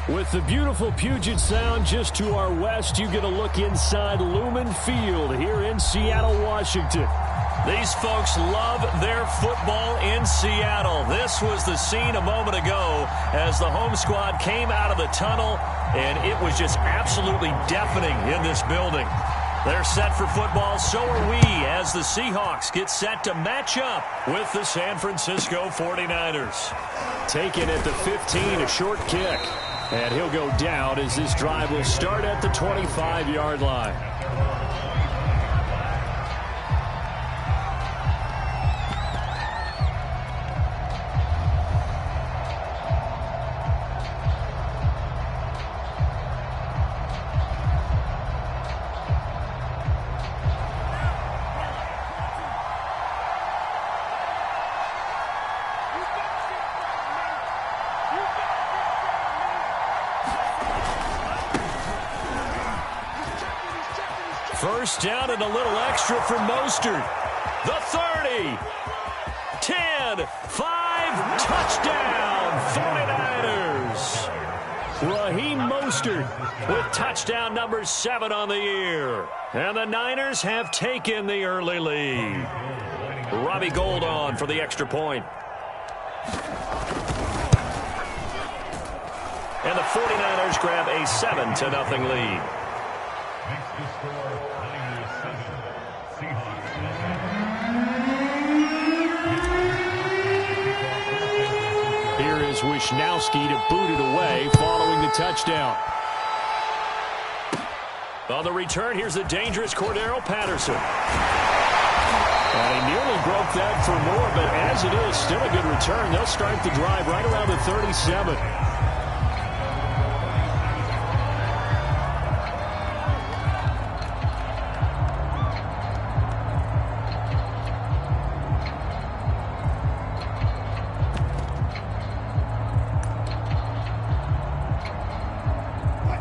With the beautiful Puget Sound just to our west, you get a look inside Lumen Field here in Seattle, Washington. These folks love their football in Seattle. This was the scene a moment ago as the home squad came out of the tunnel, and it was just absolutely deafening in this building. They're set for football, so are we, as the Seahawks get set to match up with the San Francisco 49ers. Taken at the 15, a short kick. And he'll go down as this drive will start at the 25-yard line. First down and a little extra for Mostert. The 30, 10, 5, touchdown, 49ers. Raheem Mostert with touchdown number 7 on the year. And the Niners have taken the early lead. Robbie Gould on for the extra point. And the 49ers grab a 7-0 lead. Here is Wisnowski to boot it away following the touchdown. On the return, here's the dangerous Cordero Patterson. And he nearly broke that for more, but as it is, still a good return. They'll start the drive right around the 37.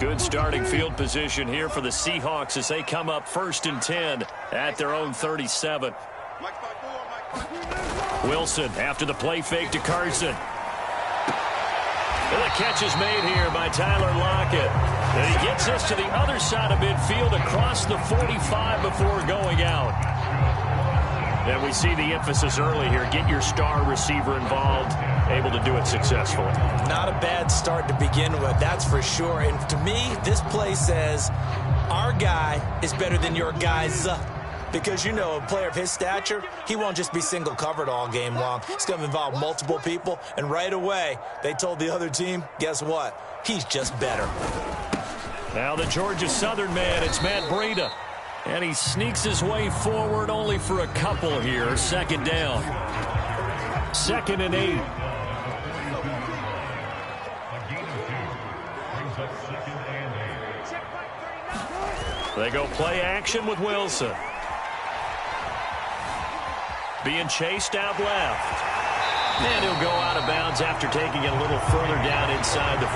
Good starting field position here for the Seahawks as they come up 1st and 10 at their own 37. Wilson after the play fake to Carson. And the catch is made here by Tyler Lockett. And he gets us to the other side of midfield across the 45 before going out. And we see the emphasis early here. Get your star receiver involved, able to do it successfully. Not a bad start to begin with, that's for sure. And to me, this play says our guy is better than your guys. Because, you know, a player of his stature, he won't just be single covered all game long. It's going to involve multiple people. And right away, they told the other team, guess what? He's just better. Now the Georgia Southern man, it's Matt Breida. And he sneaks his way forward only for a couple here. 2nd down. 2nd and 8. They go play action with Wilson. Being chased out left. And he'll go out of bounds after taking it a little further down inside the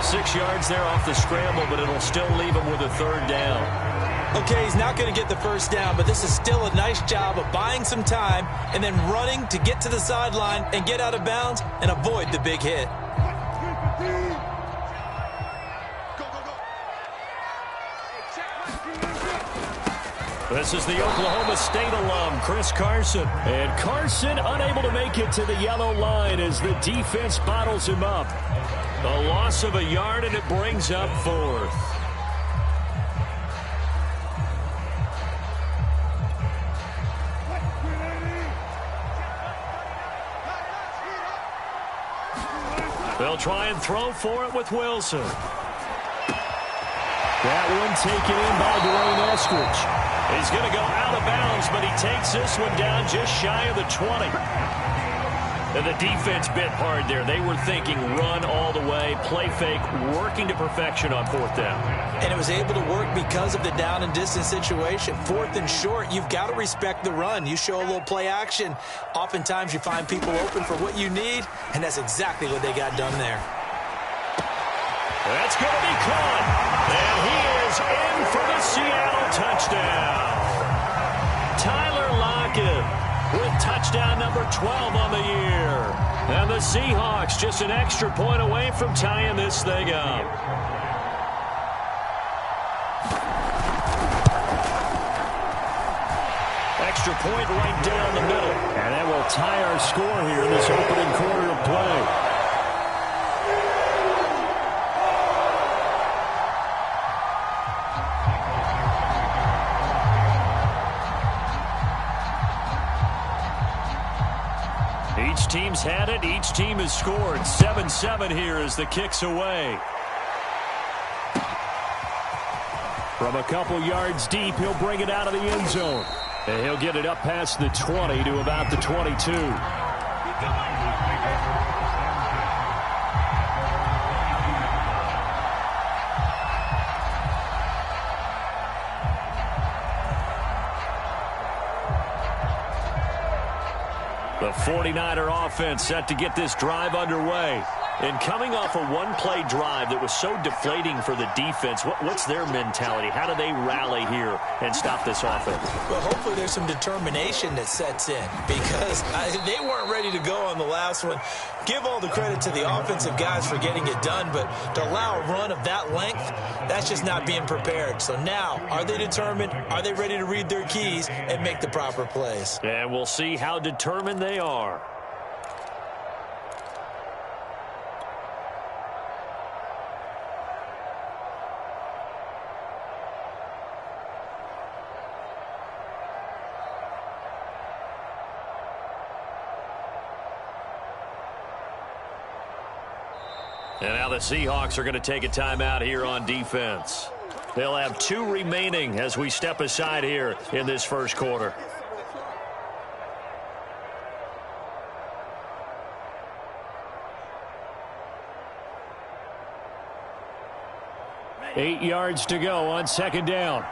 40. 6 yards there off the scramble, but it'll still leave him with a 3rd down. Okay, he's not going to get the 1st down, but this is still a nice job of buying some time and then running to get to the sideline and get out of bounds and avoid the big hit. This is the Oklahoma State alum, Chris Carson. And Carson unable to make it to the yellow line as the defense bottles him up. A loss of a yard, and it brings up 4th. They'll try and throw for it with Wilson. That one taken in by Dwayne Eskridge. He's going to go out of bounds, but he takes this one down just shy of the 20. And the defense bit hard there. They were thinking run all the way, play fake, working to perfection on 4th down. And it was able to work because of the down and distance situation. 4th and short, you've got to respect the run. You show a little play action. Oftentimes you find people open for what you need, and that's exactly what they got done there. That's going to be caught. And he is in for the Seattle touchdown. Tyler Lockett with touchdown number 12 on the year. And the Seahawks just an extra point away from tying this thing up. Extra point right down the middle. And that will tie our score here in this opening quarter of play. Each team's had it. Each team has scored. 7-7 here as the kick's away. From a couple yards deep, he'll bring it out of the end zone. And he'll get it up past the 20 to about the 22. The 49er offense set to get this drive underway. And coming off a one-play drive that was so deflating for the defense, what's their mentality? How do they rally here and stop this offense? Well, hopefully there's some determination that sets in because they weren't ready to go on the last one. Give all the credit to the offensive guys for getting it done, but to allow a run of that length, that's just not being prepared. So now, are they determined? Are they ready to read their keys and make the proper plays? And we'll see how determined they are. And now the Seahawks are going to take a timeout here on defense. They'll have 2 remaining as we step aside here in this first quarter. Eight yards to go on second down.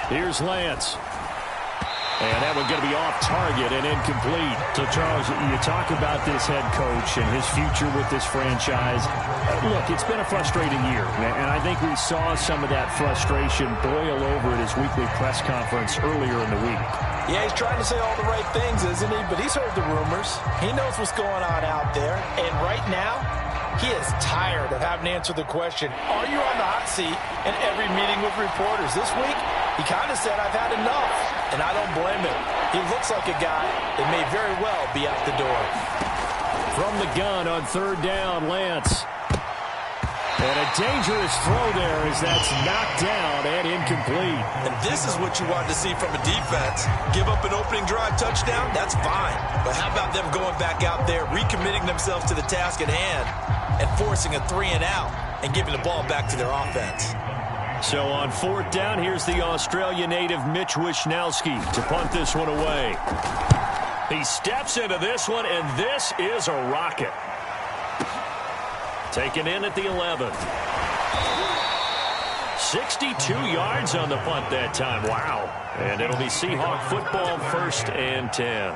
Here's Lance. And that one's going to be off target and incomplete. So, Charles, you talk about this head coach and his future with this franchise. Look, it's been a frustrating year, and I think we saw some of that frustration boil over at his weekly press conference earlier in the week. Yeah, he's trying to say all the right things, isn't he? But he's heard the rumors. He knows what's going on out there. And right now, he is tired of having to answer the question, are you on the hot seat in every meeting with reporters? This week, he kind of said, I've had enough. And I don't blame him. He looks like a guy that may very well be out the door. From the gun on third down, Lance. And a dangerous throw there as that's knocked down and incomplete. And this is what you want to see from a defense. Give up an opening drive touchdown, that's fine. But how about them going back out there, recommitting themselves to the task at hand, and forcing a 3-and-out and giving the ball back to their offense? So on fourth down, here's the Australia native Mitch Wishnowski to punt this one away. He steps into this one, and this is a rocket. Taken in at the 11. 62 yards on the punt that time. Wow. And it'll be Seahawk football, 1st and 10.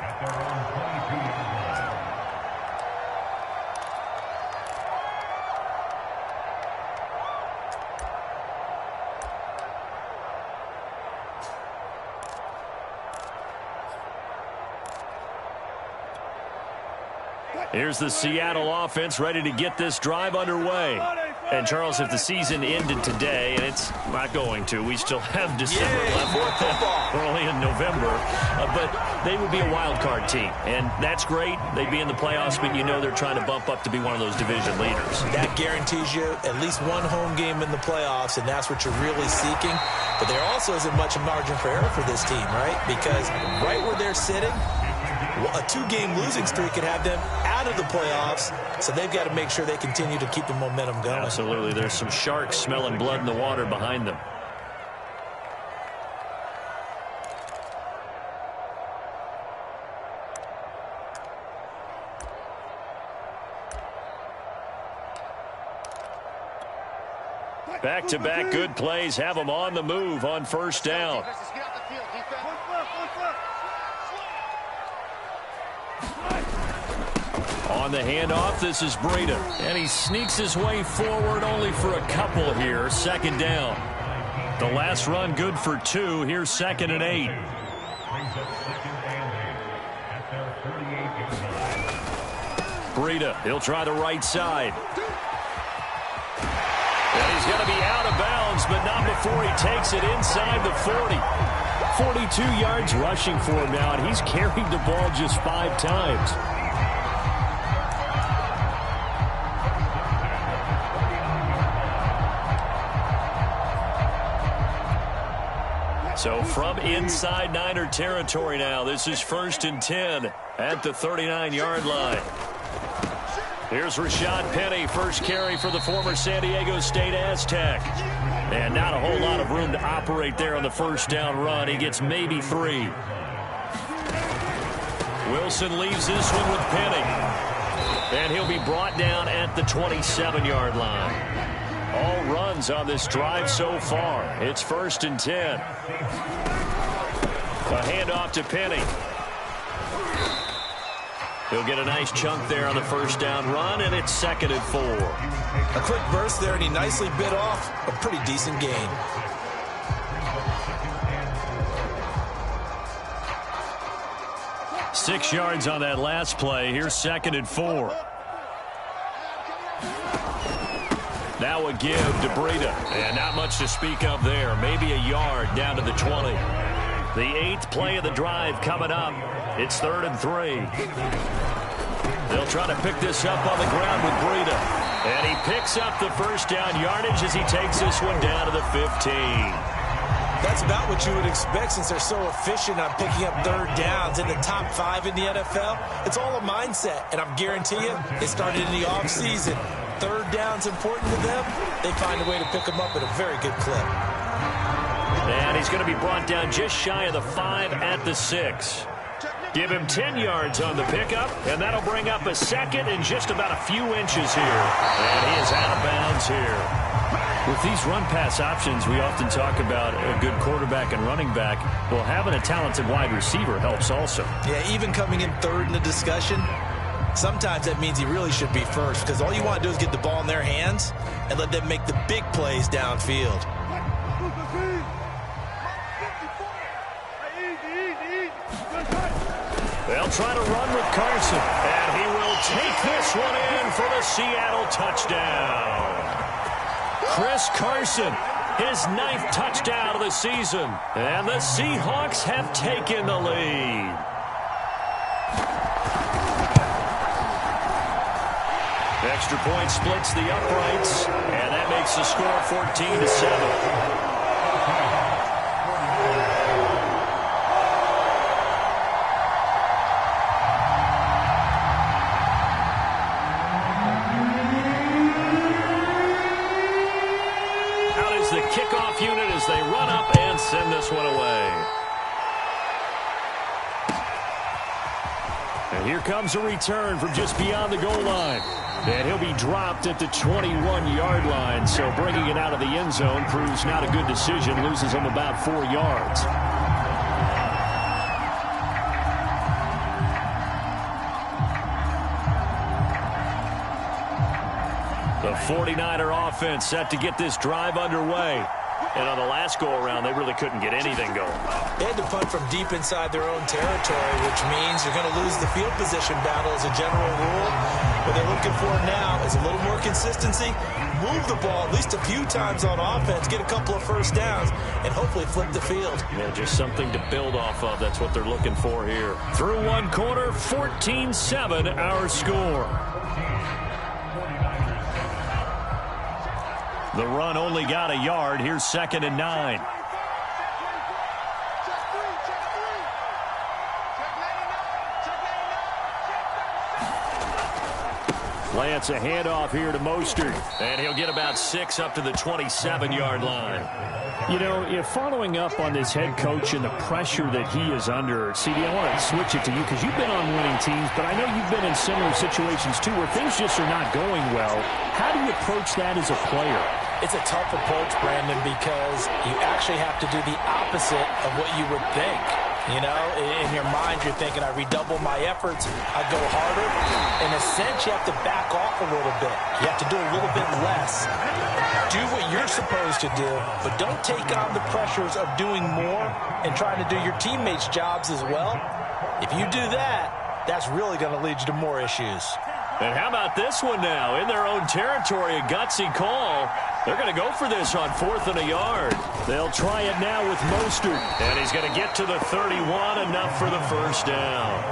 Here's the Seattle offense ready to get this drive underway. And, Charles, if the season ended today, and it's not going to, we still have December left, early in November, but they would be a wild card team. And that's great. They'd be in the playoffs, but you know they're trying to bump up to be one of those division leaders. That guarantees you at least one home game in the playoffs, and that's what you're really seeking. But there also isn't much margin for error for this team, right? Because right where they're sitting, a 2-game losing streak could have them out of the playoffs, so they've got to make sure they continue to keep the momentum going. Absolutely. There's some sharks smelling blood in the water behind them. Back-to-back good plays have them on the move on first down. On the handoff, this is Breda. And he sneaks his way forward only for a couple here. Second down. The last run good for 2. Here's 2nd and 8. Breida, he'll try the right side. And he's going to be out of bounds, but not before he takes it inside the 40. 42 yards rushing for him now, and he's carried the ball just 5 times. So from inside Niner territory now, this is 1st and 10 at the 39-yard line. Here's Rashad Penny, first carry for the former San Diego State Aztec. And not a whole lot of room to operate there on the first down run. He gets maybe 3. Wilson leaves this one with Penny. And he'll be brought down at the 27-yard line. All runs on this drive so far. It's 1st and 10. A handoff to Penny. He'll get a nice chunk there on the first down run, and it's 2nd and 4. A quick burst there, and he nicely bit off a pretty decent gain. Six yards on that last play. Here's 2nd and 4. Now a give to Breida. And not much to speak of there. Maybe a yard down to the 20. The 8th play of the drive coming up. It's 3rd and 3. They'll try to pick this up on the ground with Breida. And he picks up the first down yardage as he takes this one down to the 15. That's about what you would expect since they're so efficient on picking up 3rd downs in the top 5 in the NFL. It's all a mindset, and I'm guaranteeing you, it started in the offseason. 3rd down's important to them. They find a way to pick them up at a very good clip. And he's going to be brought down just shy of the 5 at the 6. Give him 10 yards on the pickup, and that'll bring up a 2nd and just about a few inches here. And he is out of bounds here. With these run-pass options, we often talk about a good quarterback and running back. Well, having a talented wide receiver helps also. Yeah, even coming in 3rd in the discussion, sometimes that means he really should be first, because all you want to do is get the ball in their hands and let them make the big plays downfield. They'll try to run with Carson, and he will take this one in for the Seattle touchdown. Chris Carson, his 9th touchdown of the season, and the Seahawks have taken the lead. Extra point splits the uprights, and that makes the score 14-7. Kickoff unit as they run up and send this one away. And here comes a return from just beyond the goal line. And he'll be dropped at the 21-yard line. So bringing it out of the end zone proves not a good decision. Loses him about 4 yards. The 49er offense set to get this drive underway. And on the last go-around, they really couldn't get anything going. They had to punt from deep inside their own territory, which means you're going to lose the field position battle as a general rule. What they're looking for now is a little more consistency, move the ball at least a few times on offense, get a couple of first downs, and hopefully flip the field. Yeah, just something to build off of. That's what they're looking for here. Through one quarter, 14-7 our score. The run only got a yard. Here's 2nd and 9. Lance, a handoff here to Mostert. And he'll get about 6 up to the 27-yard line. You know, following up on this head coach and the pressure that he is under, CD, I want to switch it to you because you've been on winning teams, but I know you've been in similar situations too where things just are not going well. How do you approach that as a player? It's a tough approach, Brandon, because you actually have to do the opposite of what you would think. You know, in your mind, you're thinking, I redouble my efforts, I go harder. In a sense, you have to back off a little bit. You have to do a little bit less. Do what you're supposed to do, but don't take on the pressures of doing more and trying to do your teammates' jobs as well. If you do that, that's really going to lead you to more issues. And how about this one now? In their own territory, a gutsy call. They're going to go for this on 4th and a yard. They'll try it now with Mostert. And he's going to get to the 31, enough for the first down.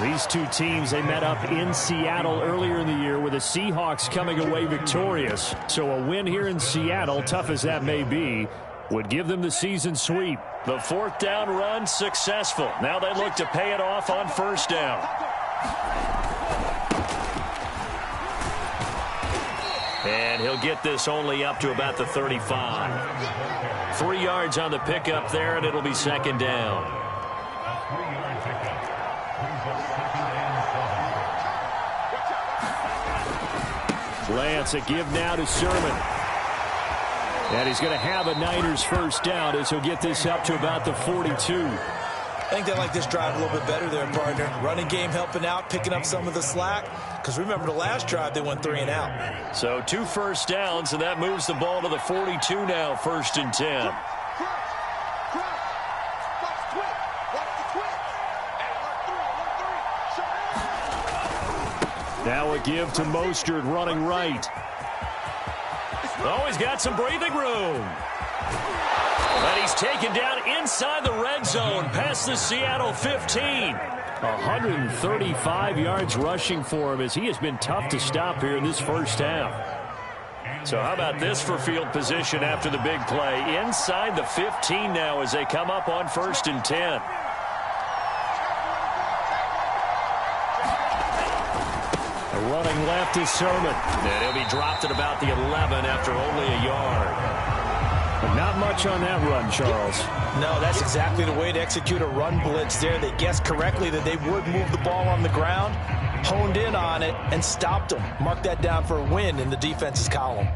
These two teams, they met up in Seattle earlier in the year with the Seahawks coming away victorious. So a win here in Seattle, tough as that may be, would give them the season sweep. The 4th down run successful. Now they look to pay it off on 1st down. And he'll get this only up to about the 35. 3 yards on the pickup there, and it'll be 2nd down. Lance, a give now to Sermon. And he's going to have a Niners first down as he'll get this up to about the 42. I think they like this drive a little bit better there, partner. Running game helping out, picking up some of the slack. Because remember the last drive, they went 3 and out. So 2 first downs, and that moves the ball to the 42 now, 1st and 10. Now a give to Mostert running right. Oh, he's got some breathing room. But he's taken down inside the red zone past the Seattle 15. 135 yards rushing for him as he has been tough to stop here in this first half. So how about this for field position after the big play? Inside the 15 now as they come up on 1st and 10. Running left is Sermon. And he'll be dropped at about the 11 after only a yard. But not much on that run, Charles. No, that's exactly the way to execute a run blitz there. They guessed correctly that they would move the ball on the ground, honed in on it, and stopped them. Mark that down for a win in the defense's column.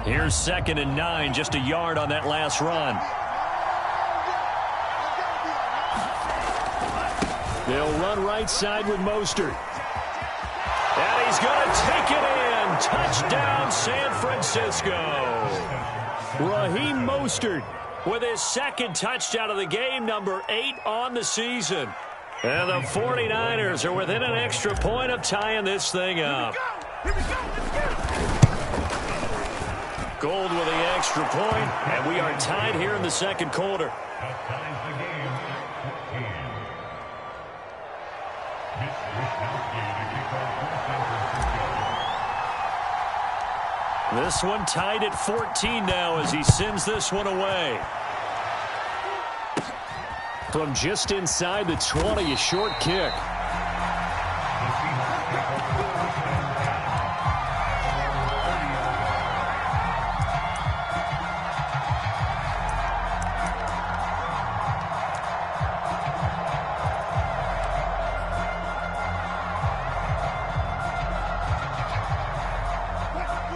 Here's 2nd and 9, just a yard on that last run. They'll run right side with Mostert. And he's going to take it in. Touchdown, San Francisco. Raheem Mostert with his 2nd touchdown of the game, number 8 on the season. And the 49ers are within an extra point of tying this thing up. Here we go. Let's get it. Gold with the extra point, and we are tied here in the 2nd quarter. This one tied at 14 now as he sends this one away. From just inside the 20, a short kick.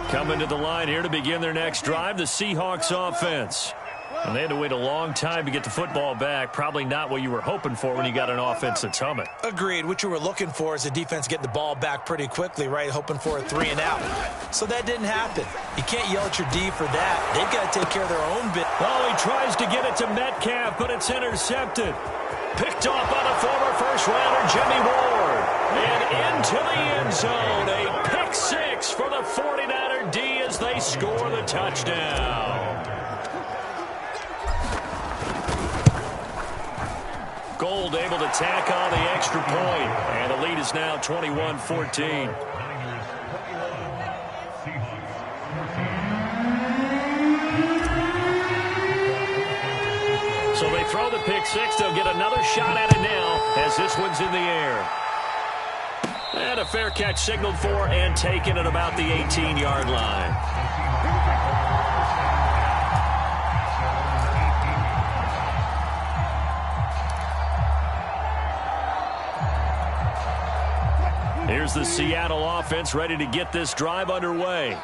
Coming to the line here to begin their next drive, the Seahawks offense. And they had to wait a long time to get the football back. Probably not what you were hoping for when you got an offense that's humming. Agreed. What you were looking for is the defense getting the ball back pretty quickly, right? Hoping for a 3 and out. So that didn't happen. You can't yell at your D for that. They've got to take care of their own bit. Oh, he tries to get it to Metcalf, but it's intercepted. Picked off by the former first-rounder Jimmy Ward. And into the end zone. A pick 6 for the 49er D as they score the touchdown. Gold able to tack on the extra point. And the lead is now 21-14. So they throw the pick 6. They'll get another shot at it now as this one's in the air. And a fair catch signaled for and taken at about the 18-yard line. Here's the Seattle offense ready to get this drive underway.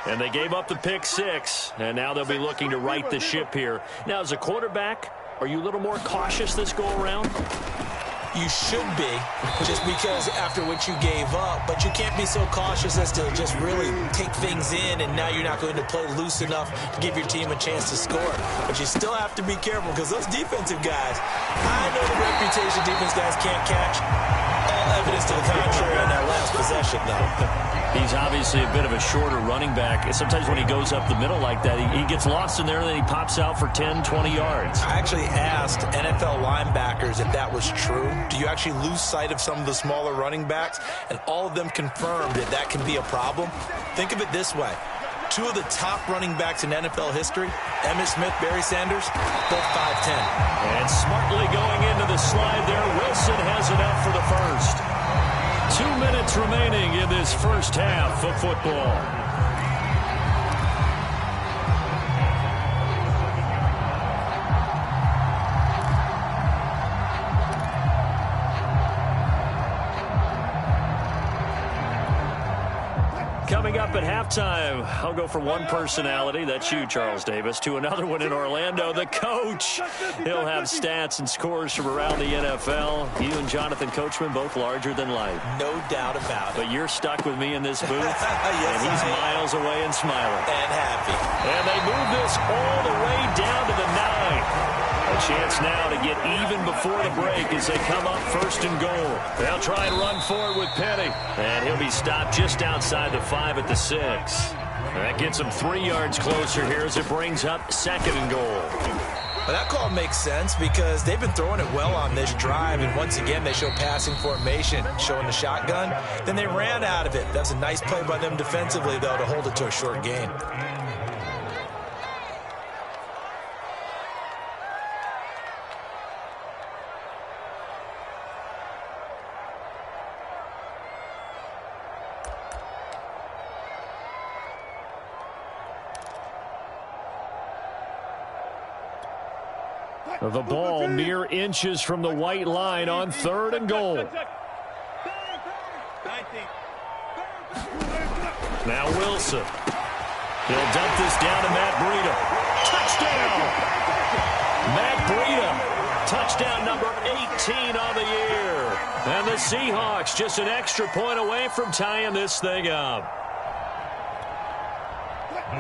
And they gave up the pick 6, and now they'll be looking to right the ship here. Now, as a quarterback, are you a little more cautious this go-around? You should be, just because after what you gave up, but you can't be so cautious as to just really take things in, and now you're not going to play loose enough to give your team a chance to score. But you still have to be careful, because those defensive guys, I know the reputation defense guys can't catch. All evidence to the contrary on that last possession, though. He's obviously a bit of a shorter running back. Sometimes when he goes up the middle like that, he gets lost in there, and then he pops out for 10, 20 yards. I actually asked NFL linebackers if that was true. Do you actually lose sight of some of the smaller running backs? And all of them confirmed that that can be a problem. Think of it this way. 2 of the top running backs in NFL history, Emmitt Smith, Barry Sanders, both 5'10". And smartly going into the slide there, Wilson has it out for the first. 2 minutes remaining in this first half of football. Coming up at halftime, I'll go from one personality, that's you, Charles Davis, to another one in Orlando, the coach. He'll have stats and scores from around the NFL. You and Jonathan Coachman, both larger than life. No doubt about it. But you're stuck with me in this booth, yes, and he's miles away and smiling. And happy. And they move this all the way down to the 9. A chance now to get even before the break as they come up 1st and goal. They'll try and run forward with Penny. And he'll be stopped just outside the 5 at the 6. That gets him 3 yards closer here as it brings up 2nd and goal. Well, that call makes sense because they've been throwing it well on this drive. And once again, they show passing formation, showing the shotgun. Then they ran out of it. That's a nice play by them defensively, though, to hold it to a short gain. The ball mere inches from the white line on 3rd and goal. Now Wilson. He'll dump this down to Matt Breida. Touchdown! Matt Breida. Touchdown number 18 on the year. And the Seahawks just an extra point away from tying this thing up.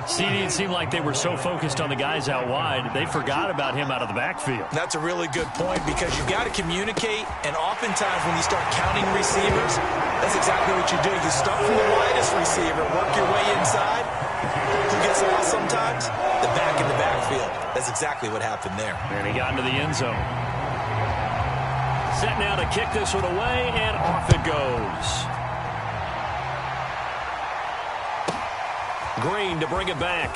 CD, it seemed like they were so focused on the guys out wide, they forgot about him out of the backfield. That's a really good point because you've got to communicate, and oftentimes when you start counting receivers, that's exactly what you do. You start from the widest receiver, work your way inside. Who gets lost sometimes? The back in the backfield. That's exactly what happened there. And he got into the end zone. Set now to kick this one away, and off it goes. Green to bring it back.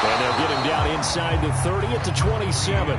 And they'll get him down inside the 30 at the 27.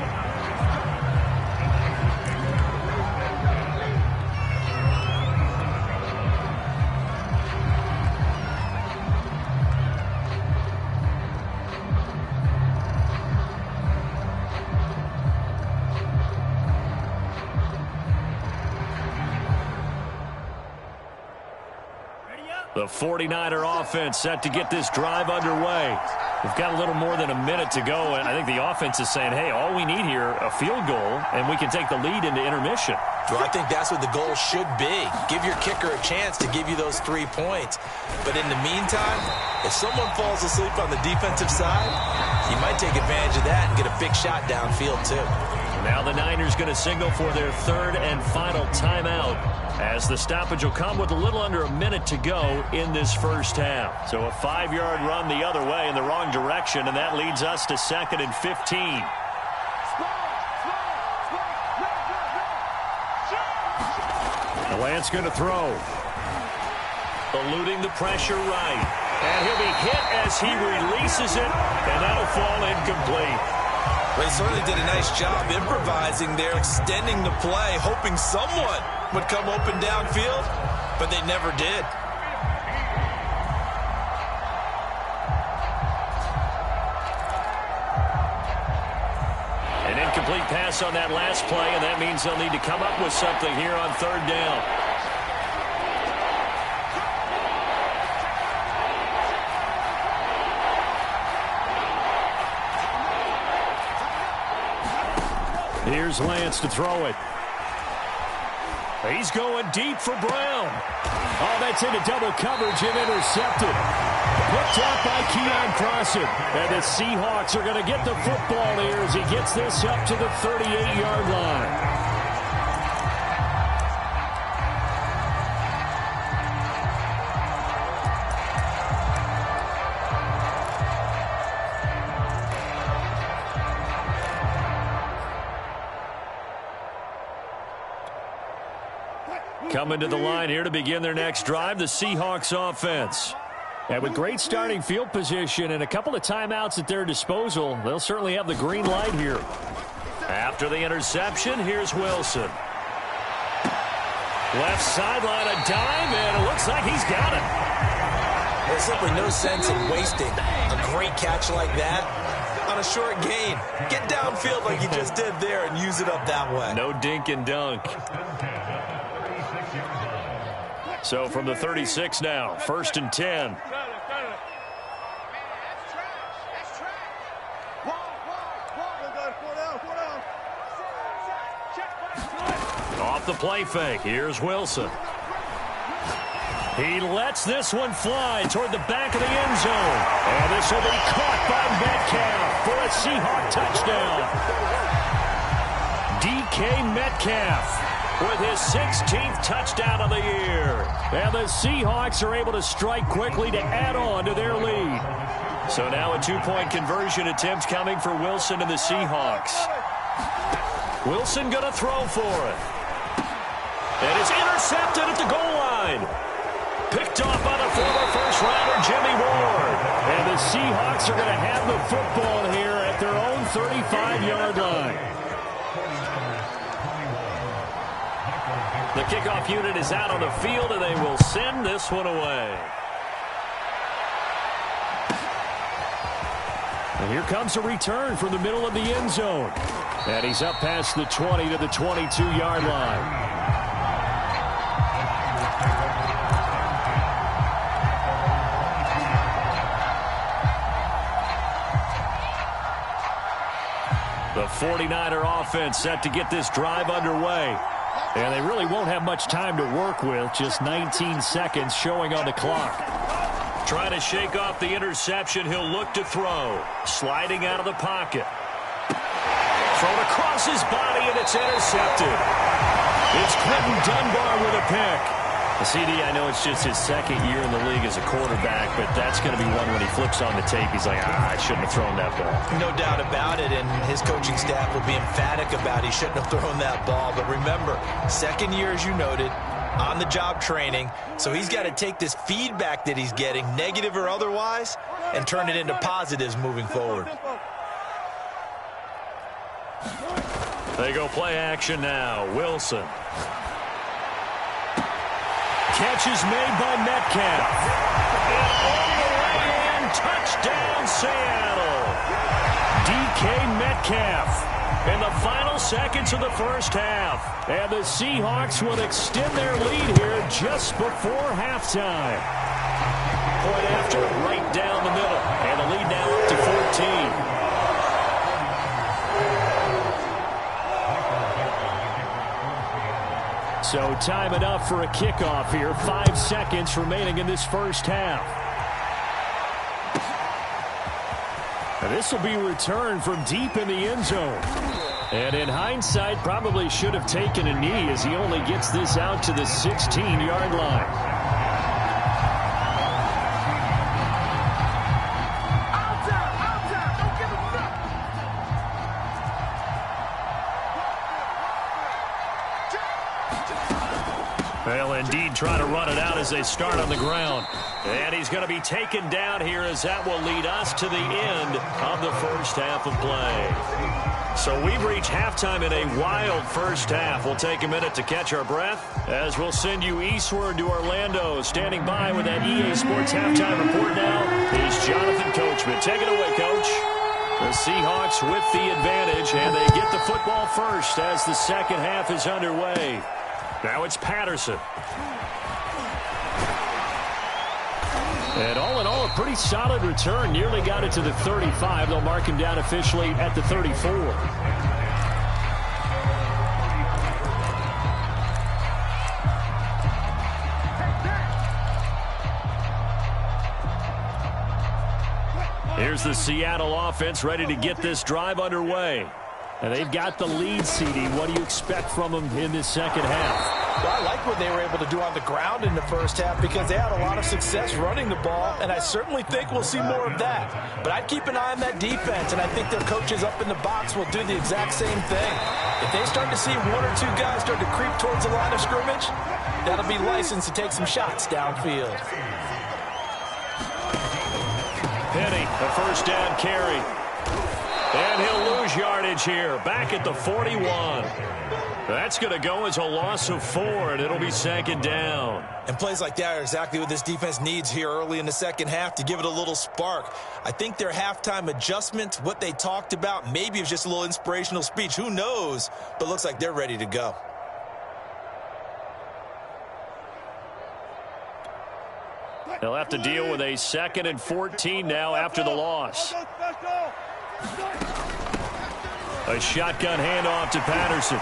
The 49er offense set to get this drive underway. We've got a little more than a minute to go, and I think the offense is saying, hey, all we need here, a field goal, and we can take the lead into intermission. Well, I think that's what the goal should be. Give your kicker a chance to give you those 3 points. But in the meantime, if someone falls asleep on the defensive side, you might take advantage of that and get a big shot downfield, too. Now the Niners going to signal for their 3rd and final timeout as the stoppage will come with a little under a minute to go in this first half. So a 5-yard run the other way in the wrong direction, and that leads us to 2nd and 15. Lance going to throw. Eluding the pressure right. And he'll be hit as he releases it, and that'll fall incomplete. Well, he certainly did a nice job improvising there, extending the play, hoping someone would come open downfield, but they never did. An incomplete pass on that last play, and that means they'll need to come up with something here on 3rd down. Here's Lance to throw it. He's going deep for Brown. Oh, that's into double coverage and intercepted. Picked up by Keon Crossan. And the Seahawks are going to get the football here as he gets this up to the 38-yard line. Coming to the line here to begin their next drive, the Seahawks offense. And with great starting field position and a couple of timeouts at their disposal, they'll certainly have the green light here. After the interception, here's Wilson. Left sideline, a dime, and it looks like he's got it. There's simply no sense in wasting a great catch like that on a short gain. Get downfield like you just did there and use it up that way. No dink and dunk. So from the 36 now, 1st and 10. Off the play fake, here's Wilson. He lets this one fly toward the back of the end zone. And this will be caught by Metcalf for a Seahawk touchdown. DK Metcalf with his 16th touchdown of the year. And the Seahawks are able to strike quickly to add on to their lead. So now a two-point conversion attempt coming for Wilson and the Seahawks. Wilson going to throw for it. And it's intercepted at the goal line. Picked off by the former first-rounder Jimmy Ward. And the Seahawks are going to have the football here at their own 35-yard line. The kickoff unit is out on the field, and they will send this one away. And here comes a return from the middle of the end zone. And he's up past the 20 to the 22-yard line. The 49er offense set to get this drive underway. And they really won't have much time to work with. Just 19 seconds showing on the clock. Trying to shake off the interception. He'll look to throw. Sliding out of the pocket. Thrown across his body, and it's intercepted. It's Quentin Dunbar with a pick. CD, I know it's just his second year in the league as a quarterback, but that's going to be one when he flips on the tape. He's like, I shouldn't have thrown that ball. No doubt about it, and his coaching staff will be emphatic about he shouldn't have thrown that ball. But remember, second year, as you noted, on-the-job training, so he's got to take this feedback that he's getting, negative or otherwise, and turn it into positives moving forward. They go play action now. Wilson. Catch is made by Metcalf. And all the way in, touchdown Seattle. DK Metcalf in the final seconds of the first half. And the Seahawks will extend their lead here just before halftime. Point after, right down the middle. And the lead now up to 14. So time enough for a kickoff here. 5 seconds remaining in this first half. And this will be returned from deep in the end zone. And in hindsight, probably should have taken a knee as he only gets this out to the 16-yard line. They'll indeed try to run it out as they start on the ground. And he's going to be taken down here as that will lead us to the end of the first half of play. So we've reached halftime in a wild first half. We'll take a minute to catch our breath as we'll send you eastward to Orlando. Standing by with that EA Sports halftime report now is Jonathan Coachman. Take it away, Coach. The Seahawks with the advantage, and they get the football first as the second half is underway. Now it's Patterson. And all in all, a pretty solid return. Nearly got it to the 35. They'll mark him down officially at the 34. here's the Seattle offense ready to get this drive underway. And they've got the lead, CD. What do you expect from them in this second half? Well, I like what they were able to do on the ground in the first half because they had a lot of success running the ball, and I certainly think we'll see more of that. But I'd keep an eye on that defense, and I think their coaches up in the box will do the exact same thing. If they start to see one or two guys start to creep towards the line of scrimmage, that'll be licensed to take some shots downfield. Penny, a first down carry. And he'll lose yardage here, back at the 41. That's going to go as a loss of 4, and it'll be second down. And plays like that are exactly what this defense needs here early in the second half to give it a little spark. I think their halftime adjustment, what they talked about, maybe it was just a little inspirational speech. Who knows? But looks like they're ready to go. They'll have to deal with a 2nd and 14 now after the loss. A shotgun handoff to Patterson.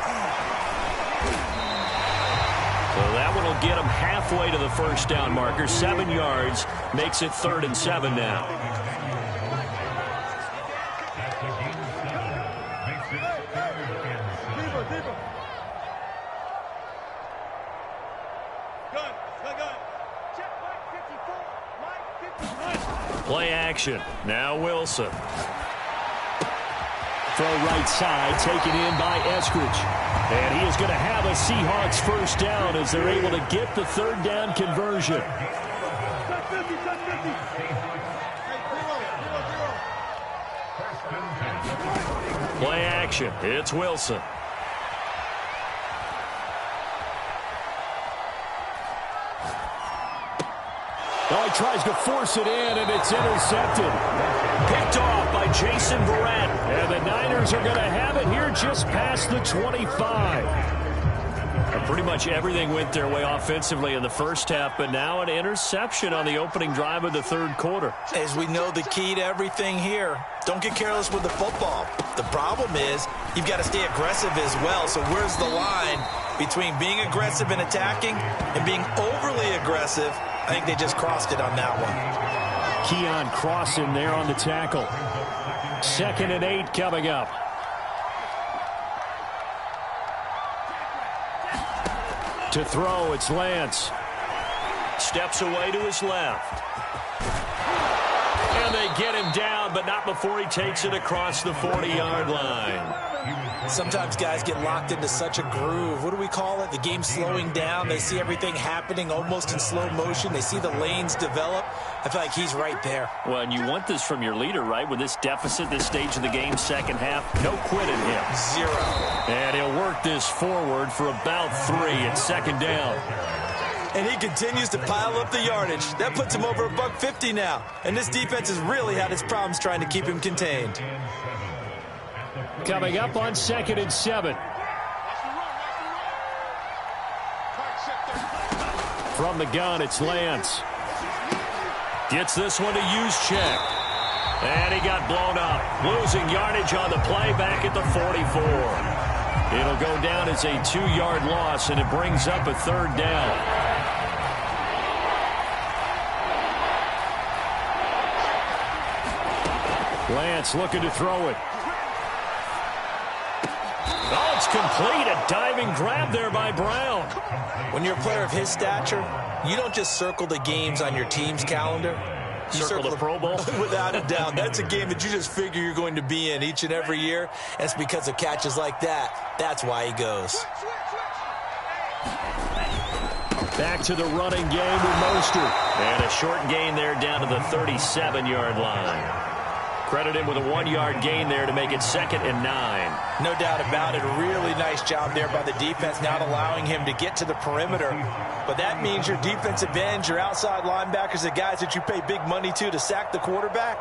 So that one will get him halfway to the first down marker. 7 yards makes it 3rd and 7 now. Play action. Now Wilson. Throw right side, taken in by Eskridge. And he is going to have a Seahawks first down as they're able to get the 3rd down conversion. Play action. It's Wilson. Oh, he tries to force it in, and it's intercepted. Picked off by Jason Verrett. And the Niners are going to have it here just past the 25. Pretty much everything went their way offensively in the first half, but now an interception on the opening drive of the 3rd quarter. As we know, the key to everything here, don't get careless with the football. The problem is you've got to stay aggressive as well. So where's the line between being aggressive and attacking and being overly aggressive? I think they just crossed it on that one. Keon Cross in there on the tackle. 2nd and 8 coming up. To throw, it's Lance. Steps away to his left. And they get him down, but not before he takes it across the 40-yard line. Sometimes guys get locked into such a groove. What do we call it? The game's slowing down. They see everything happening almost in slow motion. They see the lanes develop. I feel like he's right there. Well, and you want this from your leader, right? With this deficit, this stage of the game, second half, no quit in him. 0. And he'll work this forward for about 3 at 2nd down. And he continues to pile up the yardage. That puts him over $150 now. And this defense has really had its problems trying to keep him contained. Coming up on 2nd and 7. From the gun, it's Lance. Gets this one to Juszczyk. And he got blown up. Losing yardage on the play back at the 44. It'll go down as a 2-yard loss, and it brings up a 3rd down. Lance looking to throw it. Oh, it's complete. A diving grab there by Brown. When you're a player of his stature, you don't just circle the games on your team's calendar. You circle the Pro Bowl? Without a doubt. That's a game that you just figure you're going to be in each and every year. That's because of catches like that. That's why he goes. Back to the running game with Mostert. And a short gain there down to the 37-yard line. Credit him with a 1-yard gain there to make it 2nd and 9. No doubt about it. A really nice job there by the defense, not allowing him to get to the perimeter. But that means your defensive ends, your outside linebackers, the guys that you pay big money to sack the quarterback,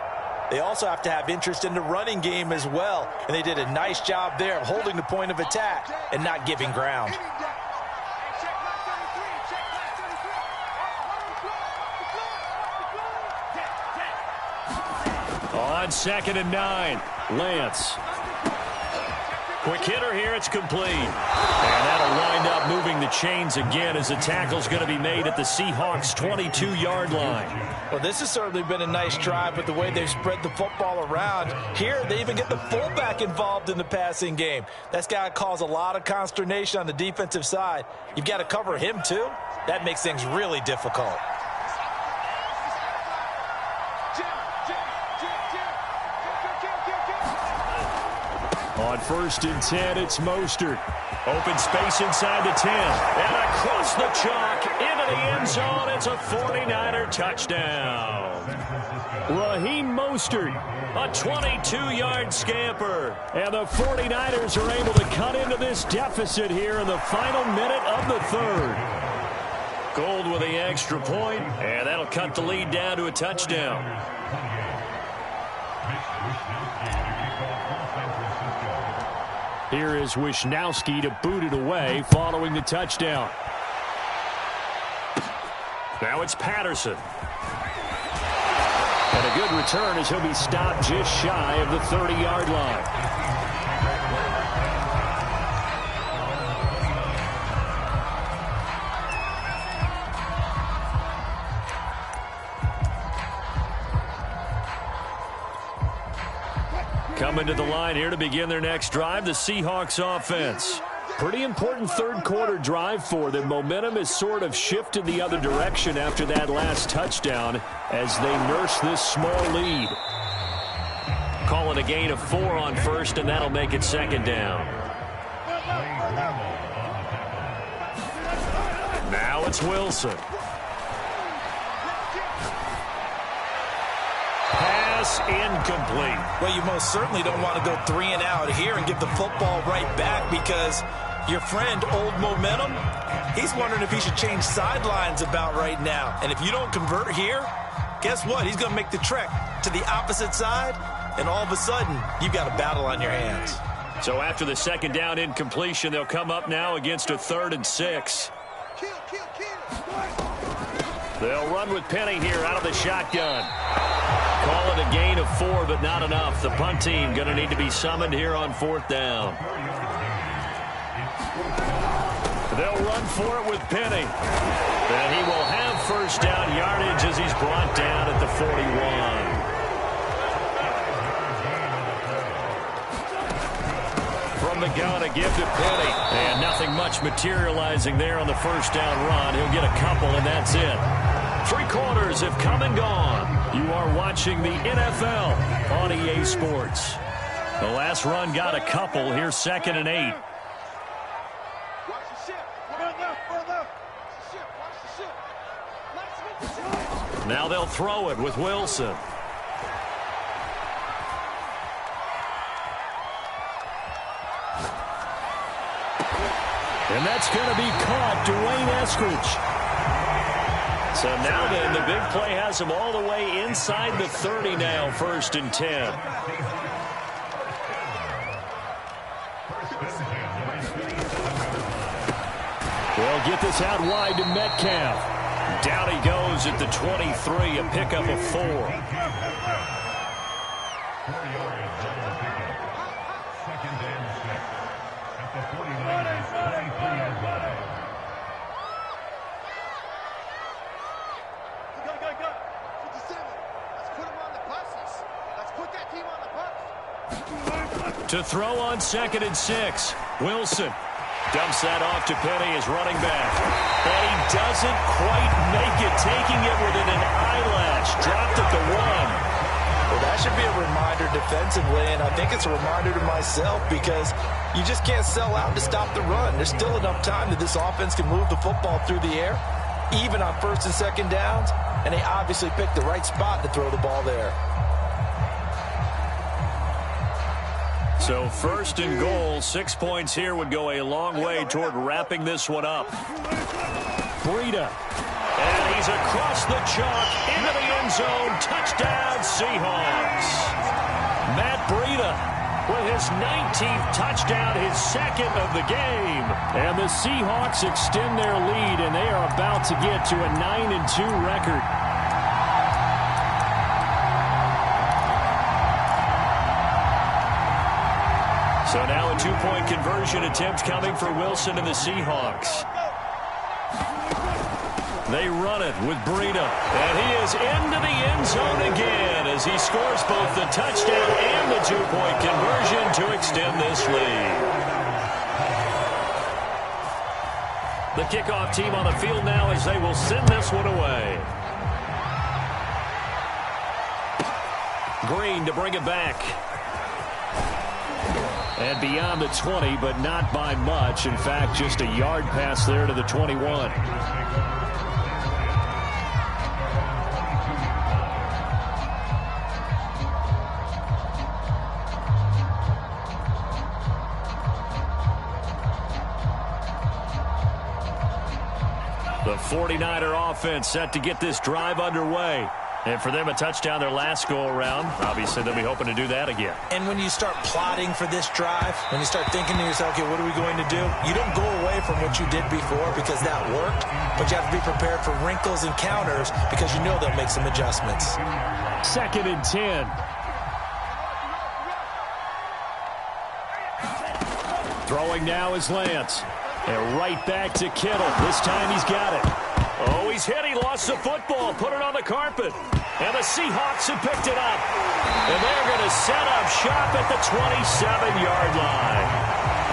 they also have to have interest in the running game as well. And they did a nice job there of holding the point of attack and not giving ground. On 2nd and 9, Lance. Quick hitter here, it's complete. And that'll wind up moving the chains again as the tackle's going to be made at the Seahawks' 22-yard line. Well, this has certainly been a nice drive with the way they've spread the football around. Here, they even get the fullback involved in the passing game. That's got to cause a lot of consternation on the defensive side. You've got to cover him, too. That makes things really difficult. On 1st and 10, it's Mostert. Open space inside the 10. And across the chalk into the end zone. It's a 49er touchdown. Raheem Mostert, a 22-yard scamper. And the 49ers are able to cut into this deficit here in the final minute of the third. Gold with the extra point, and that'll cut the lead down to a touchdown. Here is Wisnowski to boot it away following the touchdown. Now it's Patterson. And a good return as he'll be stopped just shy of the 30-yard line. Coming to the line here to begin their next drive, the Seahawks offense. Pretty important third-quarter drive for them. Momentum has sort of shifted the other direction after that last touchdown as they nurse this small lead. Calling a gain of 4 on first, and that'll make it second down. Now it's Wilson. Pass incomplete. Well, you most certainly don't want to go 3 and out here and give the football right back because your friend, Old Momentum, he's wondering if he should change sidelines about right now. And if you don't convert here, guess what? He's going to make the trek to the opposite side, and all of a sudden, you've got a battle on your hands. So after the second down incompletion, they'll come up now against a 3rd and 6. They'll run with Penny here out of the shotgun. Call it a gain of 4, but not enough. The punt team going to need to be summoned here on 4th down. They'll run for it with Penny. And he will have first down yardage as he's brought down at the 41. From the gun, a give to Penny. And nothing much materializing there on the first down run. He'll get a couple, and that's it. 3 quarters have come and gone. You are watching the NFL on EA Sports. The last run got a couple. Here's 2nd and 8. Now they'll throw it with Wilson. And that's going to be caught. Dwayne Eskridge. So now then, the big play has him all the way inside the 30 now, 1st and 10. They'll get this out wide to Metcalf. Down he goes at the 23, a pickup of 4. To throw on 2nd and 6. Wilson dumps that off to Penny as running back. And he doesn't quite make it, taking it within an eyelash. Dropped at the 1. Well, that should be a reminder defensively, and I think it's a reminder to myself because you just can't sell out to stop the run. There's still enough time that this offense can move the football through the air, even on 1st and 2nd downs, and they obviously picked the right spot to throw the ball there. So 1st and goal, 6 points here would go a long way toward wrapping this one up. Breida. And he's across the chalk into the end zone. Touchdown, Seahawks. Matt Breida with his 19th touchdown, his 2nd of the game. And the Seahawks extend their lead, and they are about to get to a 9-2 record. So now a two-point conversion attempt coming for Wilson and the Seahawks. They run it with Breida. And he is into the end zone again as he scores both the touchdown and the two-point conversion to extend this lead. The kickoff team on the field now as they will send this one away. Green to bring it back. And beyond the 20, but not by much. In fact, just a yard pass there to the 21. The 49er offense set to get this drive underway. And for them, a touchdown their last go-around. Obviously, they'll be hoping to do that again. And when you start plotting for this drive, when you start thinking to yourself, okay, what are we going to do? You don't go away from what you did before because that worked, but you have to be prepared for wrinkles and counters because you know they'll make some adjustments. 2nd and 10. Throwing now is Lance. And right back to Kittle. This time he's got it. Oh, he's hit. He lost the football. Put it on the carpet. And the Seahawks have picked it up. And they're going to set up shop at the 27-yard line.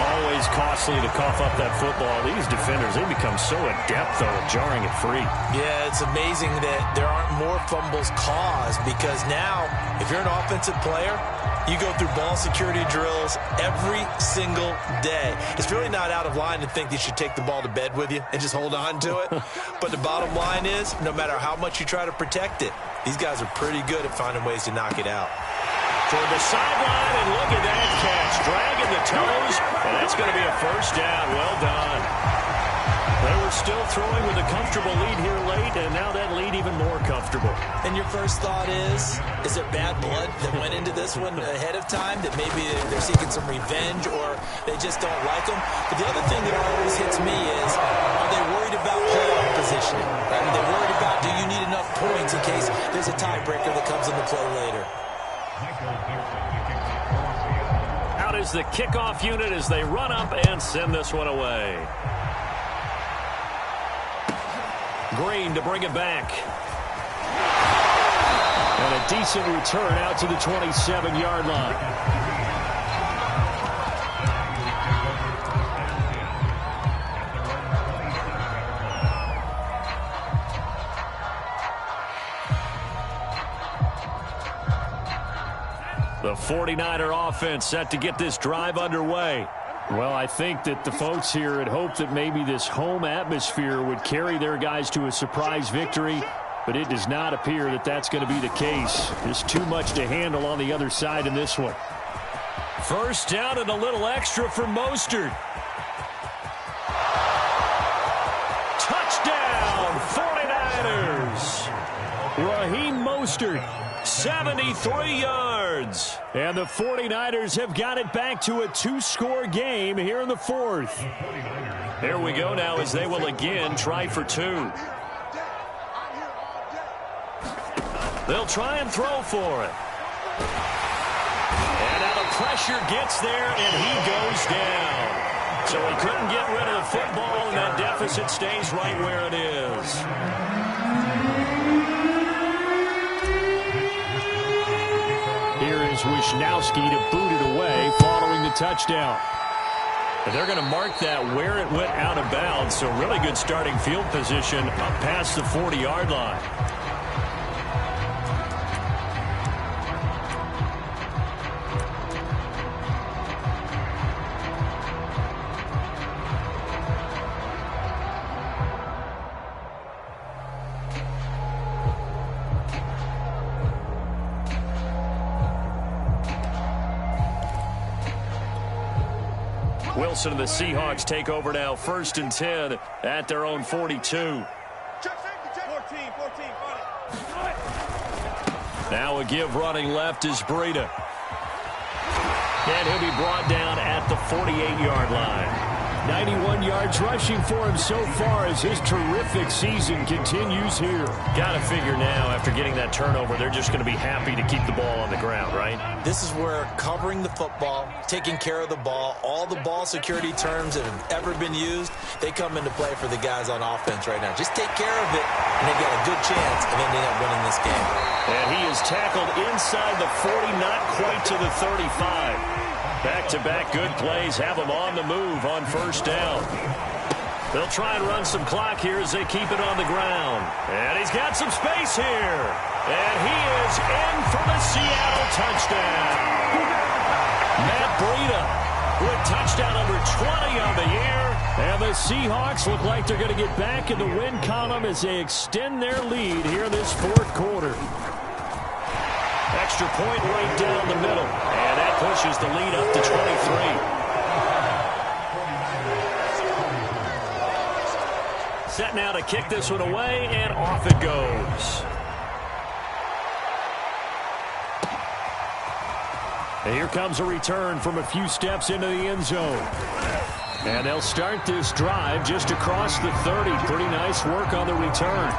Always costly to cough up that football. These defenders, they become so adept, though, at jarring it free. Yeah, it's amazing that there aren't more fumbles caused because now, if you're an offensive player, you go through ball security drills every single day. It's really not out of line to think you should take the ball to bed with you and just hold on to it. But the bottom line is, no matter how much you try to protect it, these guys are pretty good at finding ways to knock it out. Toward the sideline, and look at that catch. Dragging the toes, and that's going to be a first down. Well done. They were still throwing with a comfortable lead here late, and now that lead even more comfortable. And your first thought is there bad blood that went into this one ahead of time, that maybe they're seeking some revenge or they just don't like them? But the other thing that always hits me is, are they worried about playoff positioning? Are they worried about, do you need enough points in case there's a tiebreaker that comes into play later? Out is the kickoff unit as they run up and send this one away. Green to bring it back. And a decent return out to the 27-yard line. The 49er offense set to get this drive underway. Well, I think that the folks here had hoped that maybe this home atmosphere would carry their guys to a surprise victory, but it does not appear that that's going to be the case. There's too much to handle on the other side in this one. First down and a little extra for Mostert. Touchdown, 49ers. Raheem Mostert. 73 yards. And the 49ers have got it back to a 2-score game here in the 4th. Here we go now as they will again try for 2. They'll try and throw for it. And now the pressure gets there, and he goes down. So he couldn't get rid of the football, and that deficit stays right where it is. Here is Wisnowski to boot it away following the touchdown. And they're going to mark that where it went out of bounds, so really good starting field position up past the 40-yard line. Wilson and the Seahawks take over now, 1st and 10 at their own 42. Now a give running left is Breida. And he'll be brought down at the 48-yard line. 91 yards rushing for him so far as his terrific season continues here. Got to figure now, after getting that turnover, they're just going to be happy to keep the ball on the ground, right? This is where covering the football, taking care of the ball, all the ball security terms that have ever been used, they come into play for the guys on offense right now. Just take care of it, and they got a good chance, and then they end up winning this game. And he is tackled inside the 40, not quite to the 35. Back-to-back good plays have them on the move on first down. They'll try and run some clock here as they keep it on the ground. And he's got some space here. And he is in for the Seattle touchdown. Matt Breida with touchdown number 20 on the year. And the Seahawks look like they're going to get back in the win column as they extend their lead here in this fourth quarter. Extra point right down the middle. And that pushes the lead up to 23. Set now to kick this one away, and off it goes. And here comes a return from a few steps into the end zone. And they'll start this drive just across the 30. Pretty nice work on the return.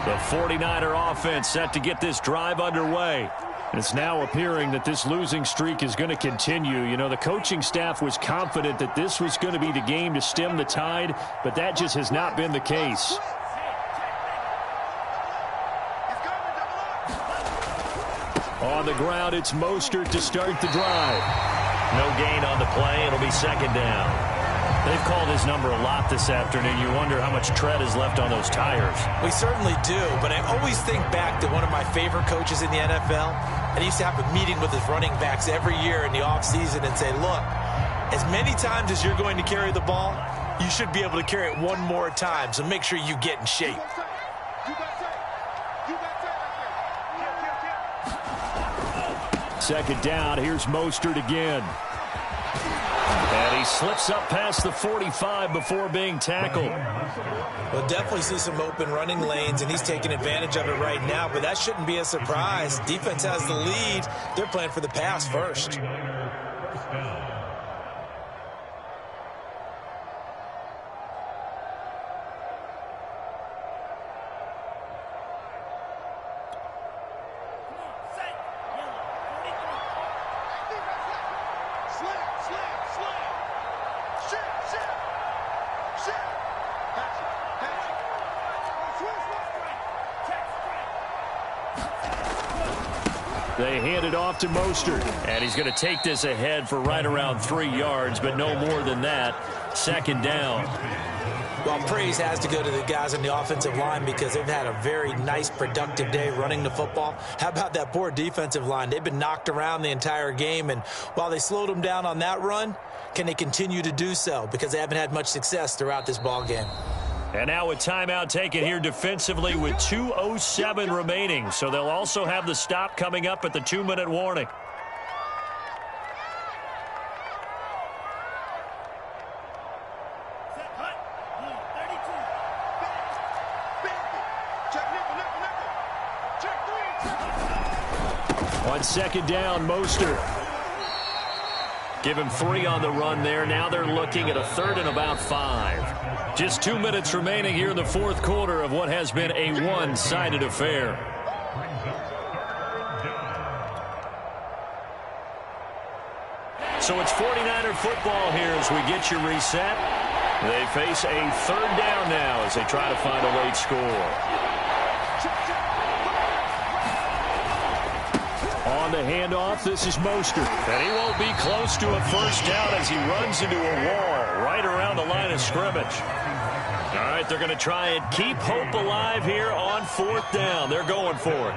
The 49er offense set to get this drive underway. It's now appearing that this losing streak is going to continue. You know, the coaching staff was confident that this was going to be the game to stem the tide, but that just has not been the case. On the ground, it's Mostert to start the drive. No gain on the play. It'll be second down. They've called his number a lot this afternoon. You wonder how much tread is left on those tires. We certainly do, but I always think back to one of my favorite coaches in the NFL, and he used to have a meeting with his running backs every year in the offseason and say, look, as many times as you're going to carry the ball, you should be able to carry it one more time, so make sure you get in shape. Second down, here's Mostert again. And he slips up past the 45 before being tackled. We'll definitely see some open running lanes, and he's taking advantage of it right now, but that shouldn't be a surprise. Defense has the lead. They're playing for the pass first. They hand it off to Mostert. And he's going to take this ahead for right around 3 yards, but no more than that. Second down. Well, praise has to go to the guys on the offensive line because they've had a very nice, productive day running the football. How about that poor defensive line? They've been knocked around the entire game, and while they slowed them down on that run, can they continue to do so? Because they haven't had much success throughout this ball game. And now a timeout taken here defensively with 2:07 remaining. So they'll also have the stop coming up at the 2-minute warning. On second down, Mostert. Give him 3 on the run there. Now they're looking at a 3rd and about 5. Just 2 minutes remaining here in the fourth quarter of what has been a one-sided affair. So it's 49er football here as we get you reset. They face a 3rd down now as they try to find a late score. On the handoff, this is Mostert. And he won't be close to a first down as he runs into a wall right around the line of scrimmage. All right, they're going to try and keep hope alive here on 4th down. They're going for it.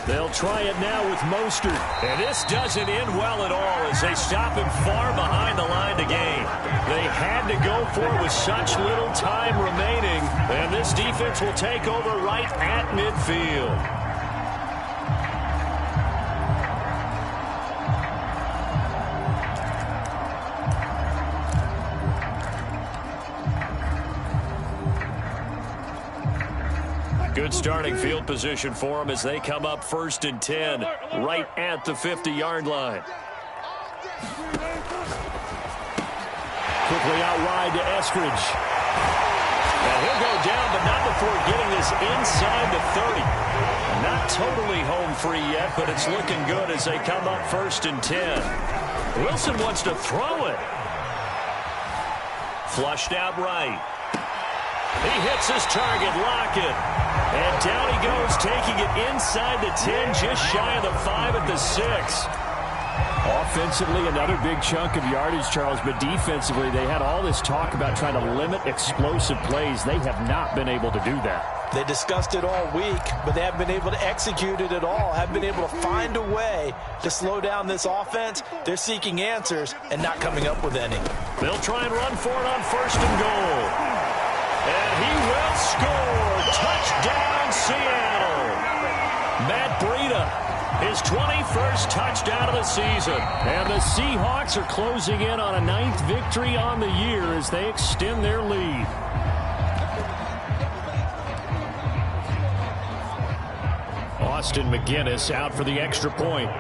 They'll try it now with Mostert. And this doesn't end well at all as they stop him far behind the line to gain. They had to go for it with such little time remaining. And this defense will take over right at midfield. Good starting field position for them as they come up 1st and 10, right at the 50-yard line. Quickly out wide to Eskridge. And he'll go down, but not before getting this inside the 30. Not totally home free yet, but it's looking good as they come up 1st and 10. Wilson wants to throw it. Flushed out right. He hits his target, Lockett. And down he goes, taking it inside the 10, just shy of the 5 at the 6. Offensively, another big chunk of yardage, Charles, but defensively, they had all this talk about trying to limit explosive plays. They have not been able to do that. They discussed it all week, but they haven't been able to execute it at all, haven't been able to find a way to slow down this offense. They're seeking answers and not coming up with any. They'll try and run for it on 1st and goal. And he will score. Touchdown, Seattle. Matt Breida. His 21st touchdown of the season. And the Seahawks are closing in on a 9th victory on the year as they extend their lead. Austin McGinnis out for the extra point.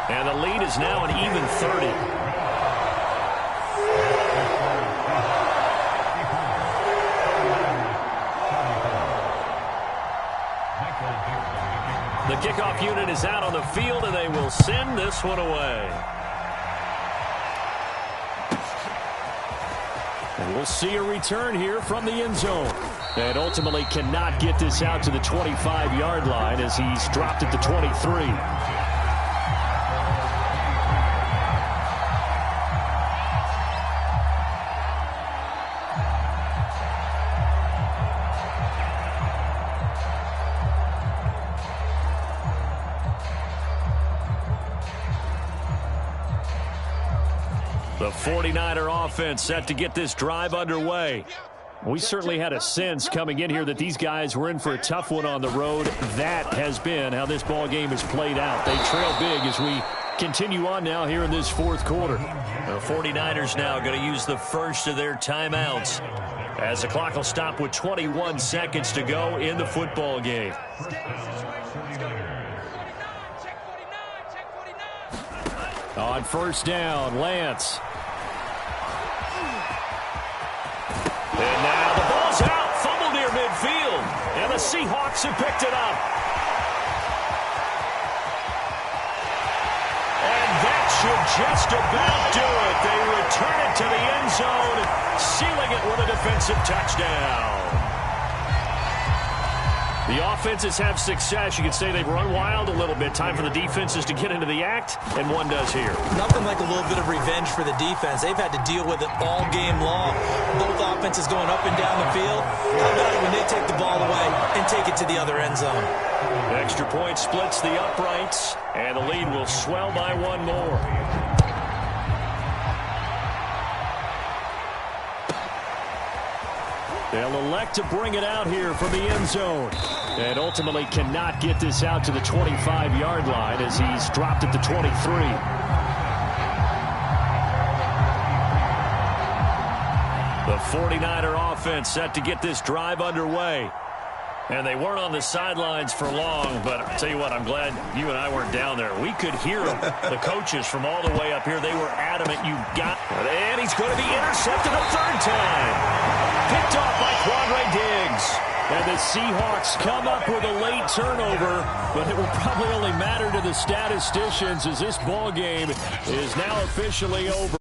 And the lead is now an even 30. The kickoff unit is out on the field, and they will send this one away. And we'll see a return here from the end zone. And ultimately cannot get this out to the 25-yard line as he's dropped at the 23. The 49er offense set to get this drive underway. We certainly had a sense coming in here that these guys were in for a tough one on the road. That has been how this ball game has played out. They trail big as we continue on now here in this 4th quarter. The 49ers now going to use the first of their timeouts as the clock will stop with 21 seconds to go in the football game. On 1st down, Lance. And now the ball's out, fumbled near midfield, and the Seahawks have picked it up. And that should just about do it. They return it to the end zone, sealing it with a defensive touchdown. The offenses have success. You could say they've run wild a little bit. Time for the defenses to get into the act, and one does here. Nothing like a little bit of revenge for the defense. They've had to deal with it all game long. Both offenses going up and down the field. How about it when they take the ball away and take it to the other end zone? Extra point splits the uprights, and the lead will swell by one more. They'll elect to bring it out here from the end zone. And ultimately cannot get this out to the 25-yard line as he's dropped at the 23. The 49er offense set to get this drive underway. And they weren't on the sidelines for long, but I'll tell you what, I'm glad you and I weren't down there. We could hear them, the coaches from all the way up here. They were adamant. You got it. And he's going to be intercepted a 3rd time. Picked off by Quandre Diggs. And the Seahawks come up with a late turnover, but it will probably only matter to the statisticians as this ball game is now officially over.